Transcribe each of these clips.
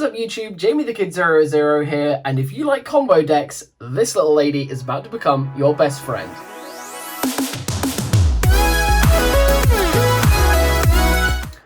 up YouTube, JamieTheKid00 here, and if you like combo decks, this little lady is about to become your best friend.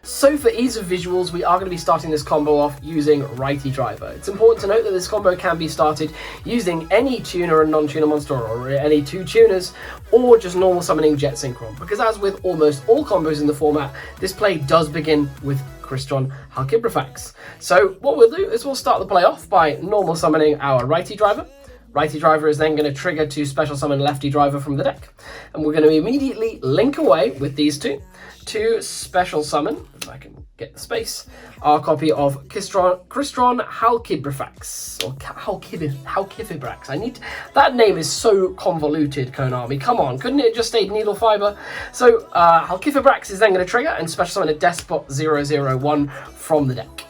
So for ease of visuals, we are going to be starting this combo off using Righty Driver. It's important to note that this combo can be started using any tuner and non-tuner monster, or any two tuners, or just normal summoning Jet Synchron, because as with almost all combos in the format, this play does begin with Halqifibrax. So what we'll do is we'll start the play off by normal summoning our Righty Driver. Righty Driver is then going to trigger to special summon Lefty Driver from the deck, and we're going to immediately link away with these two to special summon, if I can get the space, our copy of Halqifibrax, or Halqifibrax. That name is so convoluted, Konami. Come on, couldn't it just stay Needle Fiber? So Halqifibrax is then going to trigger and special summon a Despot 001 from the deck.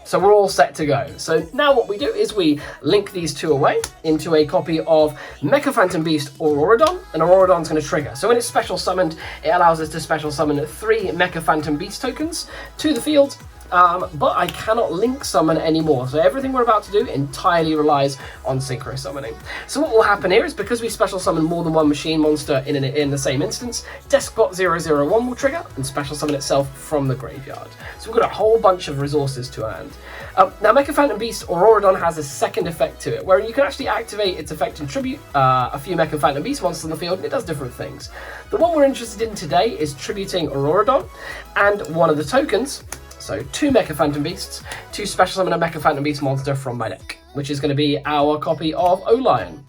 So we're all set to go. So now what we do is we link these two away into a copy of Mecha Phantom Beast Auroradon, and Auroradon's going to trigger. So when it's special summoned, it allows us to special summon 3 Mecha Phantom Beast tokens to the field, but I cannot link summon anymore. So everything we're about to do entirely relies on synchro summoning. So what will happen here is, because we special summon more than one machine monster in the same instance, Despot 001 will trigger and special summon itself from the graveyard. So we've got a whole bunch of resources to hand. Now Mecha Phantom Beast Auroradon has a second effect to it, where you can actually activate its effect and tribute a few Mecha Phantom Beast monsters on the field, and it does different things. The one we're interested in today is tributing Auroradon and one of the tokens. So 2 Mecha Phantom Beasts to special summon a Mecha Phantom Beast monster from my deck, which is going to be our copy of O-Lion.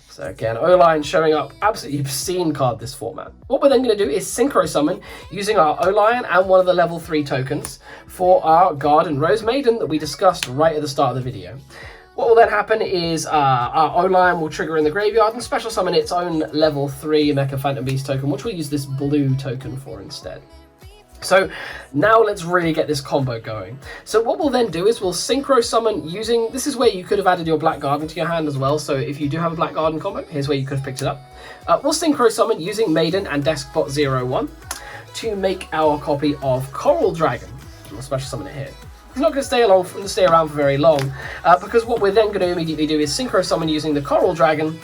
So again, O-Lion showing up, absolutely obscene card this format. What we're then going to do is synchro summon using our O-Lion and one of the level 3 tokens for our Guard and Rose Maiden that we discussed right at the start of the video. What will then happen is our O-Lion will trigger in the graveyard and special summon its own level 3 Mecha Phantom Beast token, which we'll use this blue token for instead. So now let's really get this combo going. So what we'll then do is we'll synchro summon using, this is where you could have added your Black Garden to your hand as well, so if you do have a Black Garden combo, here's where you could have picked it up. We'll synchro summon using Maiden and Despot 01 to make our copy of Coral Dragon. We'll special summon it here. It's not going to stay around for very long, because what we're then going to immediately do is synchro summon using the Coral Dragon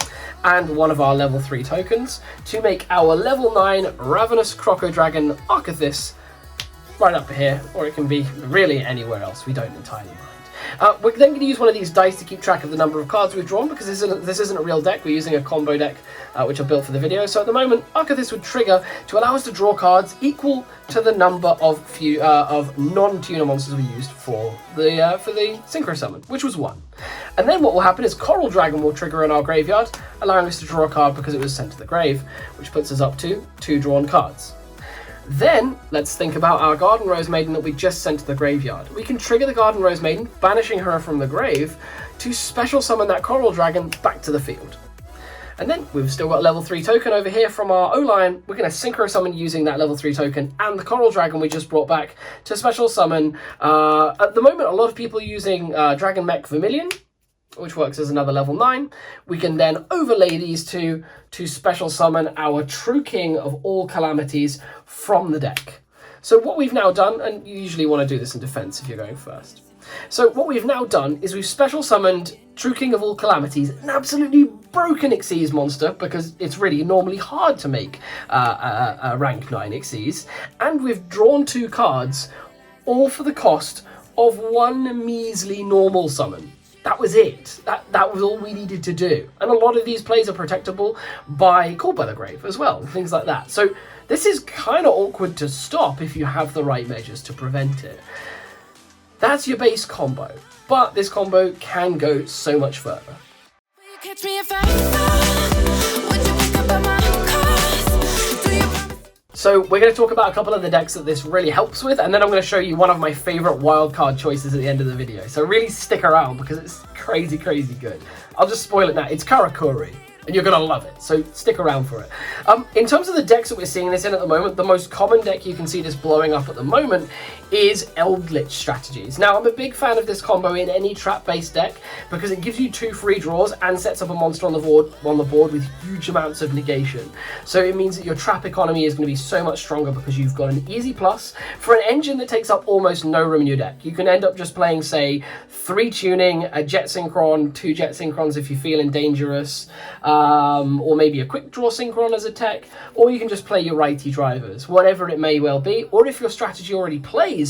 and one of our level 3 tokens to make our level 9 Ravenous Croco Dragon Arcathis right up here, or it can be really anywhere else, we don't entirely mind. We're then going to use one of these dice to keep track of the number of cards we've drawn, because this isn't a real deck, we're using a combo deck which I built for the video. So at the moment, Arcathis would trigger to allow us to draw cards equal to the number of non-tuner monsters we used for the synchro summon, which was 1. And then what will happen is Coral Dragon will trigger in our graveyard, allowing us to draw a card because it was sent to the grave, which puts us up to 2 drawn cards. Then, let's think about our Garden Rose Maiden that we just sent to the graveyard. We can trigger the Garden Rose Maiden, banishing her from the grave, to special summon that Coral Dragon back to the field. And then, we've still got level 3 token over here from our O-Lion. We're going to synchro summon using that level 3 token and the Coral Dragon we just brought back to special summon. At the moment, a lot of people are using Dragon Mech Vermilion, which works as another level 9. We can then overlay these two to special summon our True King of all Calamities from the deck. So what we've now done, and you usually want to do this in defense if you're going first. So what we've now done is we've special summoned True King of all Calamities, an absolutely broken Xyz monster, because it's really normally hard to make a rank 9 Xyz, and we've drawn 2 cards, all for the cost of 1 measly normal summon. That was it. That was all we needed to do. And a lot of these plays are protectable by Called by the Grave as well, things like that. So this is kind of awkward to stop if you have the right measures to prevent it. That's your base combo, but this combo can go so much further. So we're going to talk about a couple of the decks that this really helps with, and then I'm going to show you one of my favorite wildcard choices at the end of the video. So really stick around because it's crazy, crazy good. I'll just spoil it now. It's Karakuri. and you're going to love it, so stick around for it. In terms of the decks that we're seeing this in at the moment, the most common deck you can see this blowing up at the moment is Eldritch Strategies. Now, I'm a big fan of this combo in any trap-based deck because it gives you 2 free draws and sets up a monster on the board with huge amounts of negation. So it means that your trap economy is going to be so much stronger because you've got an easy plus for an engine that takes up almost no room in your deck. You can end up just playing, say, 3 tuning, a jet synchron, 2 jet synchrons if you're feeling dangerous, or maybe a quick draw synchron as a tech, or you can just play your righty drivers, whatever it may well be. Or if your strategy already plays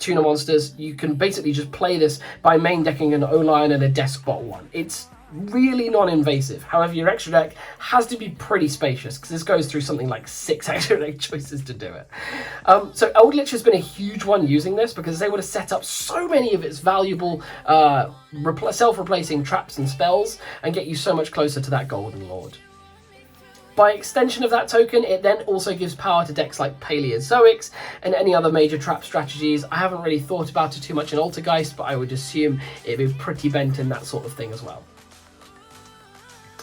tuner monsters, you can basically just play this by main decking an O-line and a Despot one. It's really non-invasive. However, your extra deck has to be pretty spacious because this goes through something like 6 extra deck choices to do it. So Eldritch has been a huge one using this because it's able to set up so many of its valuable self-replacing traps and spells and get you so much closer to that Golden Lord. By extension of that token, it then also gives power to decks like Paleozoics and any other major trap strategies. I haven't really thought about it too much in Altergeist, but I would assume it'd be pretty bent in that sort of thing as well.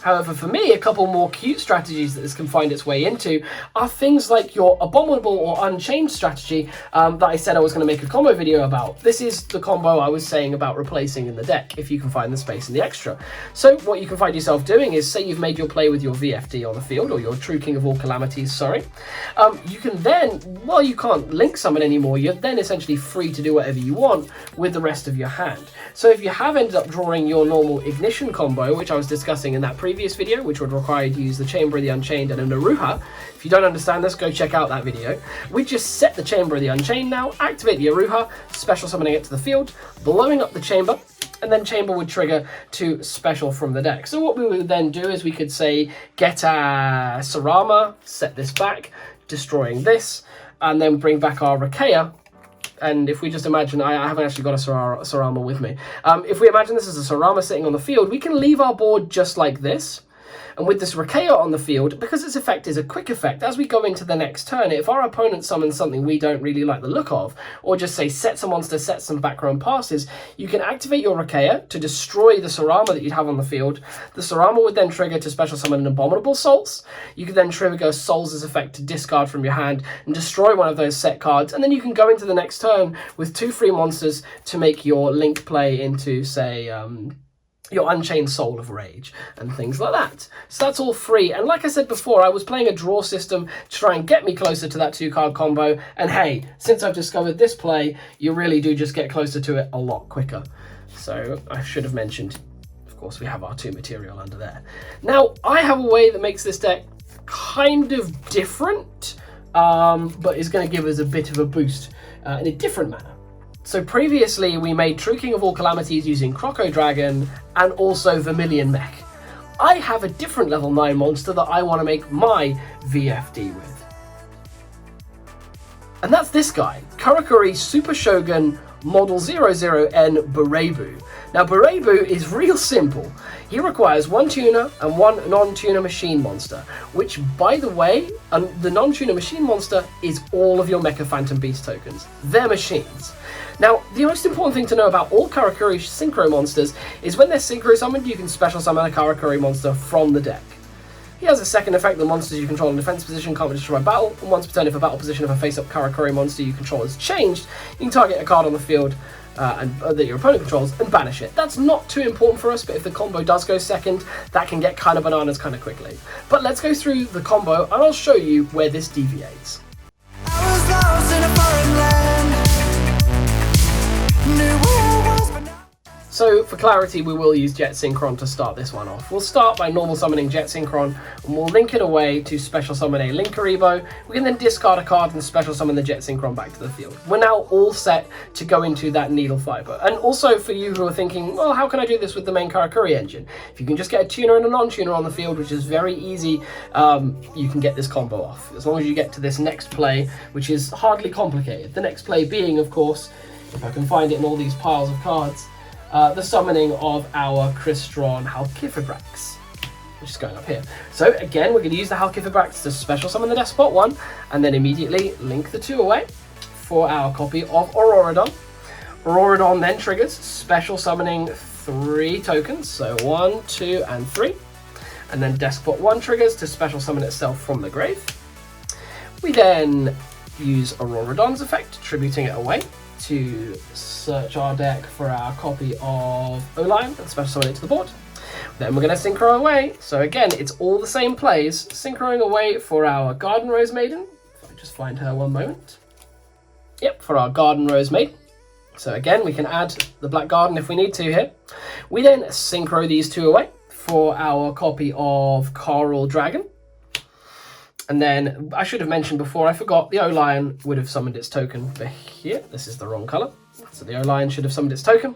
However, for me, a couple more cute strategies that this can find its way into are things like your Abominable or Unchained strategy that I said I was going to make a combo video about. This is the combo I was saying about replacing in the deck, if you can find the space in the extra. So what you can find yourself doing is, say you've made your play with your VFD on the field, or your True King of all Calamities, sorry. You can then, while you can't link summon anymore, you're then essentially free to do whatever you want with the rest of your hand. So if you have ended up drawing your normal Ignition combo, which I was discussing in that previous video, which would require you to use the Chamber of the Unchained and a Naruha. If you don't understand this, go check out that video. We just set the Chamber of the Unchained now, activate the Aruha, special summoning it to the field, blowing up the Chamber, and then Chamber would trigger to special from the deck. So what we would then do is we could say, get a Sarama, set this back, destroying this, and then bring back our Rakea. And if we just imagine, I haven't actually got a Sarama with me. If we imagine this as a Sarama sitting on the field, we can leave our board just like this. And with this Rakea on the field, because its effect is a quick effect, as we go into the next turn, if our opponent summons something we don't really like the look of, or just say sets a monster, sets some background passes, you can activate your Rakea to destroy the Sarama that you'd have on the field. The Sarama would then trigger to special summon an Abominable Souls. You could then trigger Souls' effect to discard from your hand and destroy one of those set cards, and then you can go into the next turn with 2 free monsters to make your link play into, say, your Unchained Soul of Rage and things like that. So that's all free. And like I said before, I was playing a draw system to try and get me closer to that 2-card combo. And hey, since I've discovered this play, you really do just get closer to it a lot quicker. So I should have mentioned, of course, we have our 2 material under there. Now, I have a way that makes this deck kind of different, but is going to give us a bit of a boost in a different manner. So previously we made True King of all Calamities using Croco Dragon and also Vermilion Mech. I have a different level 9 monster that I want to make my VFD with. And that's this guy, Karakuri Super Shogun Model 00N Burebu. Now Burebu is real simple. He requires 1 tuner and 1 non-tuner machine monster, which, by the way, the non-tuner machine monster is all of your Mecha Phantom Beast tokens. They're machines. Now, the most important thing to know about all Karakuri Synchro monsters is when they're Synchro summoned, you can special summon a Karakuri monster from the deck. He has a second effect: the monsters you control in defense position can't be destroyed by battle, and once per turn if a battle position of a face-up Karakuri monster you control is changed, you can target a card on the field that your opponent controls and banish it. That's not too important for us, but if the combo does go second, that can get kind of bananas kind of quickly. But let's go through the combo and I'll show you where this deviates. I was lost in a foreign land. Knew where I was, but now... So for clarity, we will use Jet Synchron to start this one off. We'll start by normal summoning Jet Synchron, and we'll link it away to special summon a Linkaribo. We can then discard a card and special summon the Jet Synchron back to the field. We're now all set to go into that Needle Fiber. And also for you who are thinking, well, how can I do this with the main Karakuri engine? If you can just get a tuner and a non-tuner on the field, which is very easy, you can get this combo off. As long as you get to this next play, which is hardly complicated. The next play being, of course, if I can find it in all these piles of cards, the summoning of our Crystron Halqifibrax, which is going up here. So again, we're going to use the Halqifibrax to special summon the Despot one, and then immediately link the 2 away for our copy of Auroradon. Auroradon then triggers special summoning 3 tokens, so 1, 2, and 3. And then Despot 1 triggers to special summon itself from the grave. We then use Auroradon's effect, tributing it away to search our deck for our copy of Olion and special summon it to the board. Then we're going to synchro away. So again, it's all the same plays. Synchroing away for our Garden Rose Maiden. If I just find her one moment. Yep, for our Garden Rose Maiden. So again, we can add the Black Garden if we need to here. We then synchro these two away for our copy of Coral Dragon. And then, I should have mentioned before, I forgot, the Olion would have summoned its token for here. This is the wrong colour. So the Olion should have summoned its token.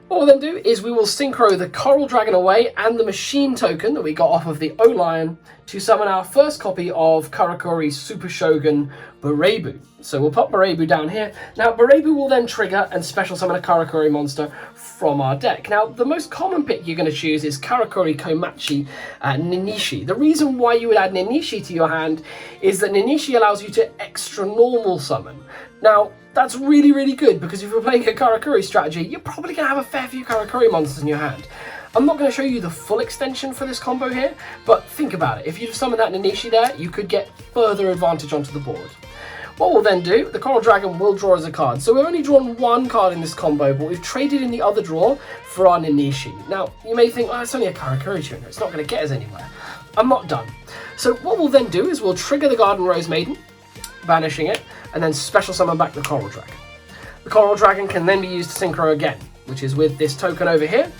What we'll then do is we will synchro the Coral Dragon away and the machine token that we got off of the Olion to summon our first copy of Karakuri Super Shogun Barebu. So we'll pop Barebu down here. Now Barebu will then trigger and special summon a Karakuri monster from our deck. Now the most common pick you're going to choose is Karakuri Komachi Ninishi. The reason why you would add Ninishi to your hand is that Ninishi allows you to extra normal summon. Now that's really, really good because if you're playing a Karakuri strategy, you're probably going to have a fair few Karakuri monsters in your hand. I'm not going to show you the full extension for this combo here, but think about it. If you summon that Ninishi there, you could get further advantage onto the board. What we'll then do, the Coral Dragon will draw as a card. So we've only drawn one card in this combo, but we've traded in the other draw for our Ninishi. Now, you may think, oh, it's only a Karakuri tuner. It's not going to get us anywhere. I'm not done. So what we'll then do is we'll trigger the Garden Rose Maiden, banishing it, and then special summon back the Coral Dragon. The Coral Dragon can then be used to synchro again, which is with this token over here.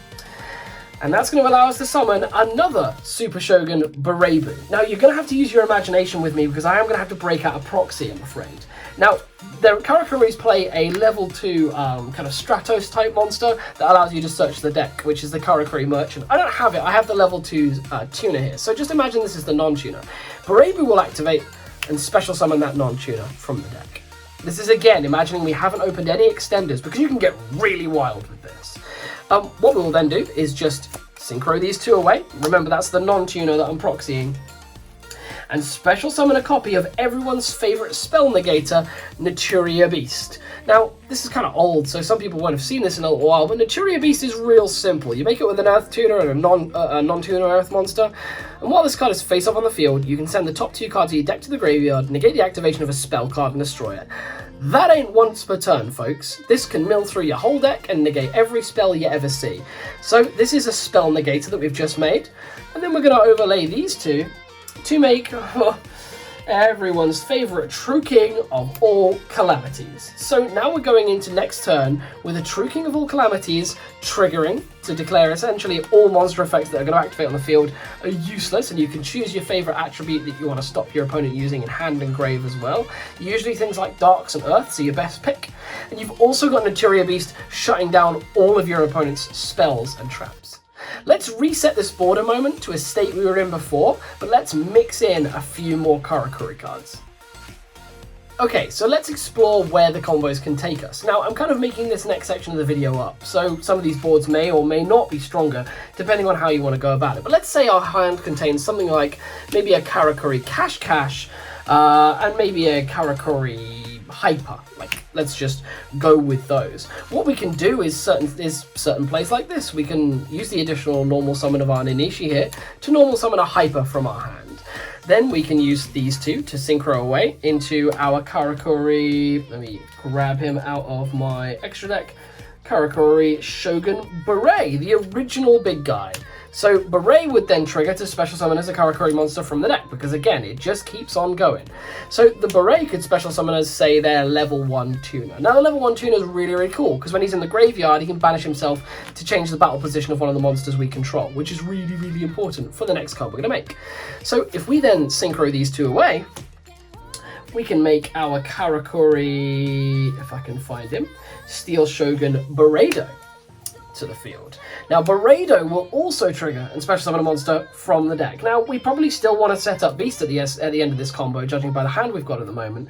And that's going to allow us to summon another Super Shogun Barebu. Now, you're going to have to use your imagination with me because I am going to have to break out a proxy, I'm afraid. Now, the Karakuris play a level 2 kind of Stratos type monster that allows you to search the deck, which is the Karakuri Merchant. I don't have it, I have the level 2 tuner here. So just imagine this is the non-tuner. Barebu will activate and special summon that non-tuner from the deck. This is again, imagining we haven't opened any extenders because you can get really wild with this. What we will then do is just synchro these two away. Remember, that's the non-tuner that I'm proxying. And special summon a copy of everyone's favourite spell negator, Naturia Beast. Now, this is kind of old, so some people won't have seen this in a little while, but Naturia Beast is real simple. You make it with an Earth tuner and a non-tuner Earth monster. And while this card is face-up on the field, you can send the top 2 cards of your deck to the graveyard, negate the activation of a spell card, and destroy it. That ain't once per turn, folks. This can mill through your whole deck and negate every spell you ever see. So this is a spell negator that we've just made. And then we're going to overlay these two to make everyone's favourite True King of all Calamities. So now we're going into next turn with a True King of all Calamities triggering to declare essentially all monster effects that are going to activate on the field are useless, and you can choose your favourite attribute that you want to stop your opponent using in hand and grave as well. Usually things like Darks and Earths are your best pick. And you've also got Naturia Beast shutting down all of your opponent's spells and traps. Let's reset this board a moment to a state we were in before, but let's mix in a few more Karakuri cards. Okay, so let's explore where the combos can take us. Now, I'm kind of making this next section of the video up, so some of these boards may or may not be stronger, depending on how you want to go about it. But let's say our hand contains something like maybe a Karakuri Cash, and maybe a Karakuri Hyper. Like, let's just go with those. What we can do is certain plays like this. We can use the additional normal summon of our Ninishi here to normal summon a Hyper from our hand. Then we can use these two to synchro away into our Karakuri. Let me grab him out of my extra deck. Karakuri Shogun Beret, the original big guy. So Beret would then trigger to special summon as a Karakuri monster from the deck, because again, it just keeps on going. So the Beret could special summon as, say, their level 1 tuner. Now the level 1 tuner is really, really cool, because when he's in the graveyard, he can banish himself to change the battle position of one of the monsters we control, which is really, really important for the next card we're going to make. So if we then synchro these two away, we can make our Karakuri, if I can find him, Steel Shogun Beredo to the field. Now Beredo will also trigger and special summon a monster from the deck. Now we probably still want to set up Beast at the end of this combo, judging by the hand we've got at the moment.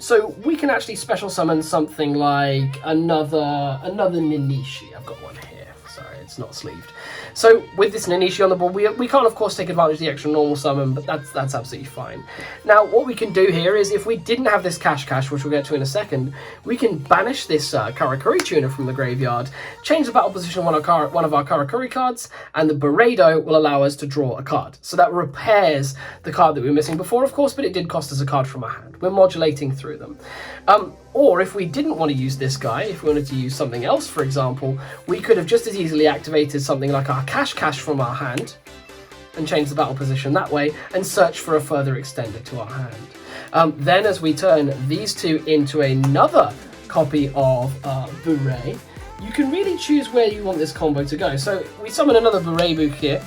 So we can actually special summon something like another Ninishi. I've got one here. Sorry, it's not sleeved. So with this Nanishi on the board, we can't of course take advantage of the extra normal summon, but that's absolutely fine. Now what we can do here is, if we didn't have this Cash, which we'll get to in a second, we can banish this Karakuri tuner from the graveyard, change the battle position of one of our Karakuri cards, and the Beredo will allow us to draw a card. So that repairs the card that we were missing before, of course, but it did cost us a card from our hand. We're modulating through them. Or if we didn't want to use this guy, if we wanted to use something else, for example, we could have just as easily activated something like our Cash from our hand and change the battle position that way and search for a further extender to our hand. Then as we turn these two into another copy of Bure, you can really choose where you want this combo to go. So we summon another Burebu here,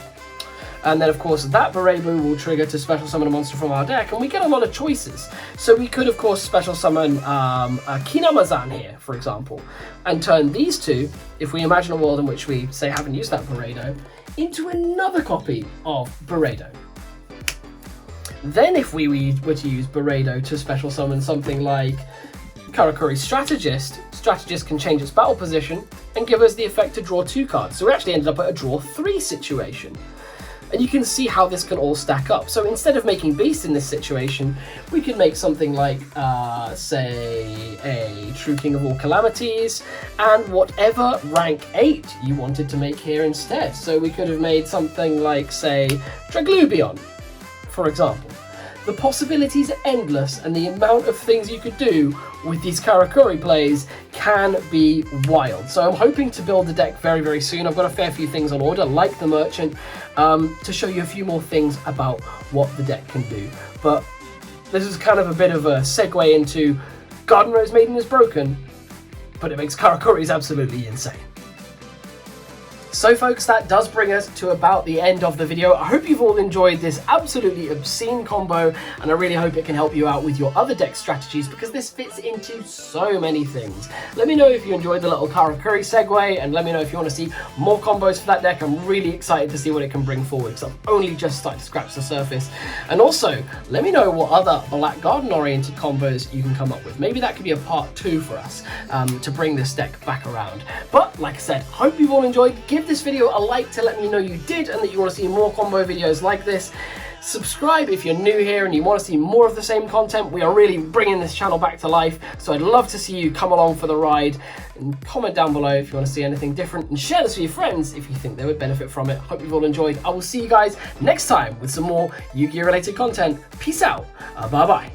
and then of course that Burebu will trigger to special summon a monster from our deck, and we get a lot of choices. So we could of course special summon Kinamazan here, for example, and turn these two, if we imagine a world in which we say haven't used that Buredo, into another copy of Buredo. Then if we were to use Buredo to special summon something like Karakuri Strategist can change its battle position and give us the effect to draw 2 cards. So we actually ended up at a draw 3 situation. And you can see how this can all stack up. So instead of making Beast in this situation, we could make something like, say, a True King of all Calamities, and whatever rank 8 you wanted to make here instead. So we could have made something like, say, Draglubion, for example. The possibilities are endless, and the amount of things you could do with these Karakuri plays can be wild. So I'm hoping to build the deck very, very soon. I've got a fair few things on order, like the Merchant, to show you a few more things about what the deck can do. But this is kind of a bit of a segue into Garden Rose Maiden is broken, but it makes Karakuris absolutely insane. So folks, that does bring us to about the end of the video. I hope you've all enjoyed this absolutely obscene combo, and I really hope it can help you out with your other deck strategies, because this fits into so many things. Let me know if you enjoyed the little Karakuri segue, and let me know if you want to see more combos for that deck. I'm really excited to see what it can bring forward, because I've only just started to scratch the surface. And also, let me know what other Black Garden oriented combos you can come up with. Maybe that could be a part 2 for us, to bring this deck back around. But like I said, hope you've all enjoyed. Give this video a like to let me know you did and that you want to see more combo videos like this. Subscribe if you're new here and you want to see more of the same content. We are really bringing this channel back to life, so I'd love to see you come along for the ride. And comment down below if you want to see anything different, and share this with your friends if you think they would benefit from it. Hope you've all enjoyed. I will see you guys next time with some more Yu-Gi-Oh related content. Peace out. Bye bye.